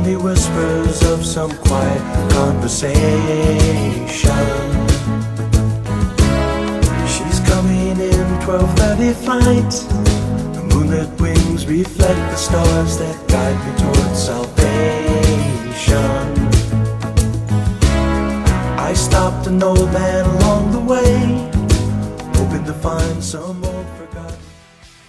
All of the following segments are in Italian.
only whispers of some quiet conversation. She's coming in 12:30 flight. The moonlit wings reflect the stars that guide me towards salvation. I stopped an old man along the way, hoping to find some old forgotten.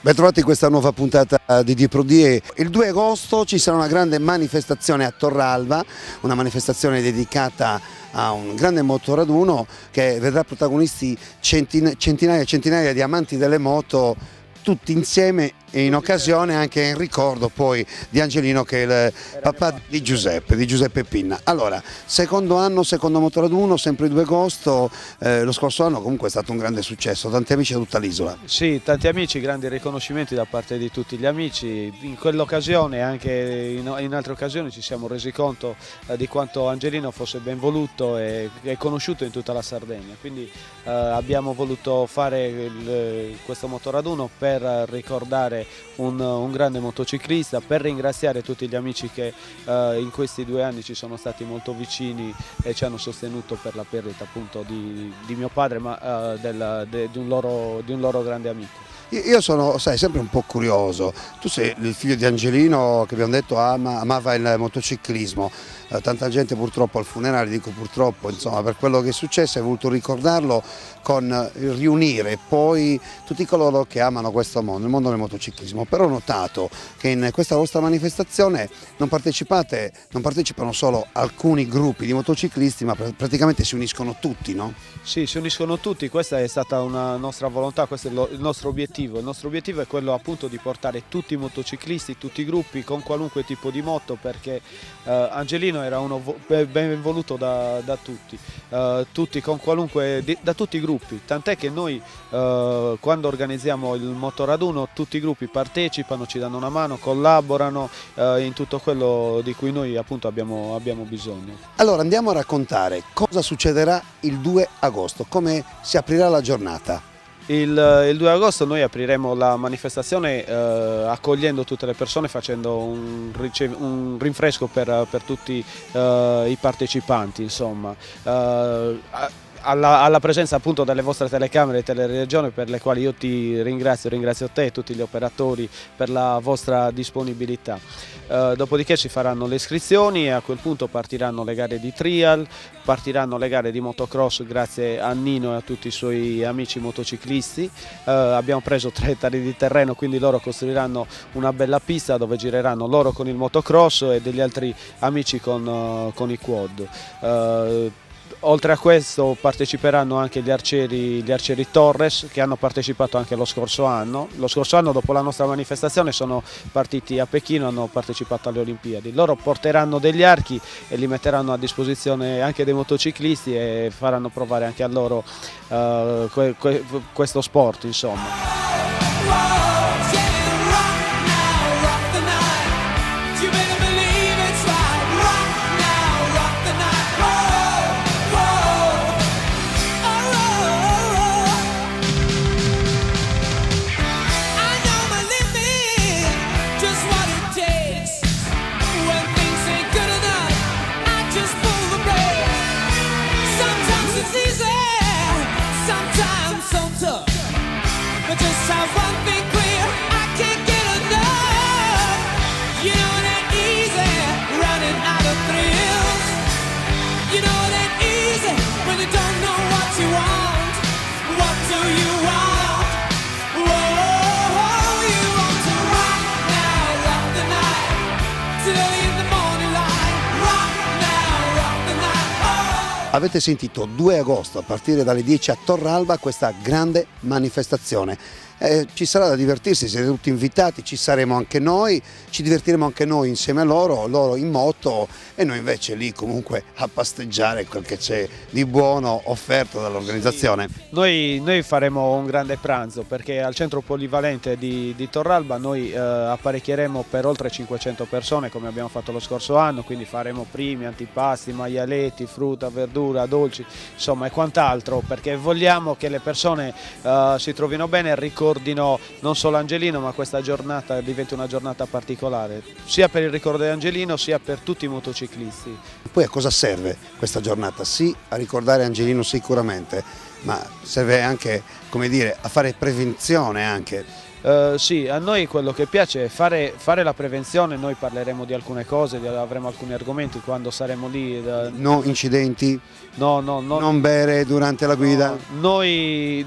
Bentrovati in questa nuova puntata di Diprodier. Il 2 agosto ci sarà una grande manifestazione a Torralba, una manifestazione dedicata a un grande motoraduno che vedrà protagonisti centinaia e centinaia di amanti delle moto, tutti insieme e in occasione anche in ricordo poi di Angelino, che è il papà di Giuseppe Pinna. Allora, secondo anno, secondo motoraduno, sempre il 2 agosto, lo scorso anno comunque è stato un grande successo, tanti amici da tutta l'isola. Sì, tanti amici, grandi riconoscimenti da parte di tutti gli amici. In quell'occasione e anche in altre occasioni ci siamo resi conto di quanto Angelino fosse ben voluto e conosciuto in tutta la Sardegna, quindi abbiamo voluto fare questo motoraduno per ricordare un grande motociclista, per ringraziare tutti gli amici che in questi 2 anni ci sono stati molto vicini e ci hanno sostenuto per la perdita appunto di mio padre, ma di un loro grande amico. Io sono, sai, sempre un po' curioso. Tu sei il figlio di Angelino, che abbiamo detto amava il motociclismo. Tanta gente purtroppo al funerale, dico purtroppo, insomma, per quello che è successo, hai voluto ricordarlo con riunire poi tutti coloro che amano questo mondo, il mondo del motociclismo. Però ho notato che in questa vostra manifestazione non partecipano solo alcuni gruppi di motociclisti, ma praticamente si uniscono tutti, no? Sì, si uniscono tutti, questa è stata una nostra volontà, questo è il nostro obiettivo. Il nostro obiettivo è quello appunto di portare tutti i motociclisti, tutti i gruppi con qualunque tipo di moto, perché Angelino era uno ben voluto da tutti, da tutti i gruppi, tant'è che noi quando organizziamo il motoraduno tutti i gruppi partecipano, ci danno una mano, collaborano in tutto quello di cui noi appunto abbiamo bisogno. Allora andiamo a raccontare cosa succederà il 2 agosto, come si aprirà la giornata. Il 2 agosto noi apriremo la manifestazione accogliendo tutte le persone, facendo un rinfresco per tutti i partecipanti, insomma. Alla presenza appunto delle vostre telecamere e teleregione, per le quali io ti ringrazio te e tutti gli operatori per la vostra disponibilità. Dopodiché ci faranno le iscrizioni e a quel punto partiranno le gare di trial, partiranno le gare di motocross grazie a Nino e a tutti i suoi amici motociclisti. Abbiamo preso 3 ettari di terreno, quindi loro costruiranno una bella pista dove gireranno loro con il motocross e degli altri amici con i quad. Oltre a questo parteciperanno anche gli arcieri Torres, che hanno partecipato anche lo scorso anno. Lo scorso anno, dopo la nostra manifestazione, sono partiti a Pechino, hanno partecipato alle Olimpiadi. Loro porteranno degli archi e li metteranno a disposizione anche dei motociclisti e faranno provare anche a loro questo sport, insomma. Avete sentito, 2 agosto a partire dalle 10 a Torralba questa grande manifestazione. Ci sarà da divertirsi, siete tutti invitati, ci saremo anche noi, ci divertiremo anche noi insieme a loro in moto e noi invece lì comunque a pasteggiare quel che c'è di buono offerto dall'organizzazione. Sì. Noi faremo un grande pranzo, perché al centro polivalente di Torralba noi apparecchieremo per oltre 500 persone come abbiamo fatto lo scorso anno, quindi faremo primi, antipasti, maialetti, frutta, verdura, dolci, insomma e quant'altro, perché vogliamo che le persone si trovino bene e ricordino ricordino non solo Angelino, ma questa giornata diventi una giornata particolare, sia per il ricordo di Angelino sia per tutti i motociclisti. Poi a cosa serve questa giornata? Sì, a ricordare Angelino sicuramente, ma serve anche, come dire, a fare prevenzione anche. Sì, a noi quello che piace è fare la prevenzione. Noi parleremo di alcune cose, avremo alcuni argomenti quando saremo lì. No incidenti, No, non bere durante la guida. Noi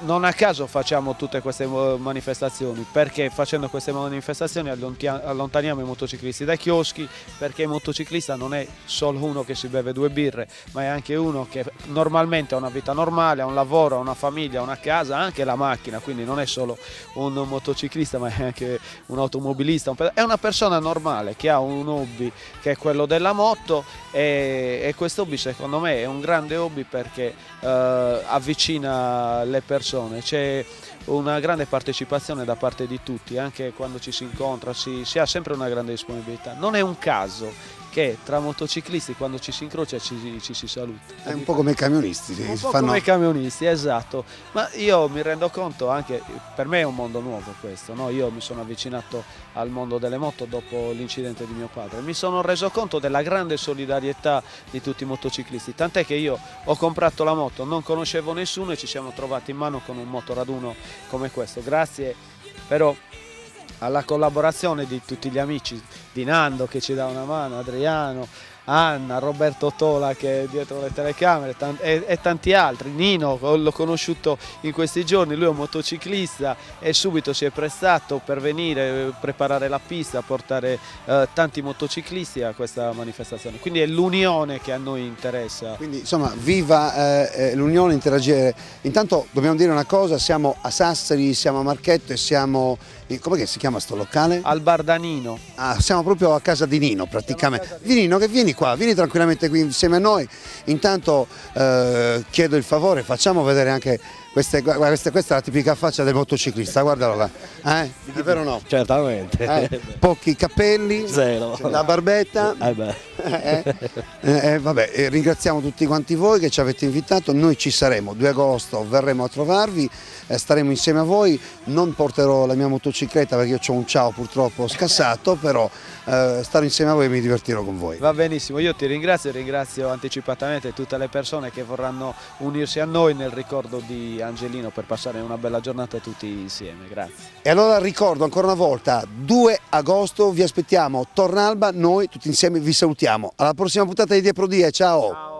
non a caso facciamo tutte queste manifestazioni, perché facendo queste manifestazioni allontaniamo i motociclisti dai chioschi, perché il motociclista non è solo uno che si beve 2 birre, ma è anche uno che normalmente ha una vita normale, ha un lavoro, ha una famiglia, ha una casa, ha anche la macchina, quindi non è solo un motociclista ma è anche un automobilista, è una persona normale che ha un hobby che è quello della moto, e questo hobby secondo me è un grande hobby perché avvicina le persone, c'è una grande partecipazione da parte di tutti, anche quando ci si incontra si ha sempre una grande disponibilità. Non è un caso che tra motociclisti quando ci si incrocia ci si saluta. È un po' come i camionisti. Un po' come i camionisti, esatto, ma io mi rendo conto anche, per me è un mondo nuovo questo, no? Io mi sono avvicinato al mondo delle moto dopo l'incidente di mio padre, mi sono reso conto della grande solidarietà di tutti i motociclisti, tant'è che io ho comprato la moto, non conoscevo nessuno e ci siamo trovati in mano con un motoraduno come questo, grazie però alla collaborazione di tutti gli amici, di Nando che ci dà una mano, Adriano, Anna, Roberto Tola che è dietro le telecamere e tanti altri. Nino l'ho conosciuto in questi giorni, lui è un motociclista e subito si è prestato per venire, preparare la pista, portare tanti motociclisti a questa manifestazione, quindi è l'unione che a noi interessa. Quindi insomma viva l'unione, interagire. Intanto dobbiamo dire una cosa, siamo a Sassari, siamo a Marchetto e siamo, come si chiama sto locale? Al Bardanino. Ah, siamo proprio a casa di Nino praticamente. Di Nino, che vieni qua, vieni tranquillamente qui insieme a noi. Intanto chiedo il favore, facciamo vedere anche questa è la tipica faccia del motociclista, guardalo là. È vero o no? Certamente. Pochi capelli, Zero. la barbetta. Vabbè, ringraziamo tutti quanti voi che ci avete invitato, noi ci saremo, 2 agosto verremo a trovarvi, staremo insieme a voi, non porterò la mia motocicletta perché io ho un ciao purtroppo scassato, però starò insieme a voi e mi divertirò con voi. Va benissimo, io ti ringrazio e ringrazio anticipatamente tutte le persone che vorranno unirsi a noi nel ricordo di Angelino per passare una bella giornata tutti insieme, grazie. E allora ricordo ancora una volta, 2 agosto vi aspettiamo, Torralba, noi tutti insieme vi salutiamo. Alla prossima puntata di Die Pro Die, ciao!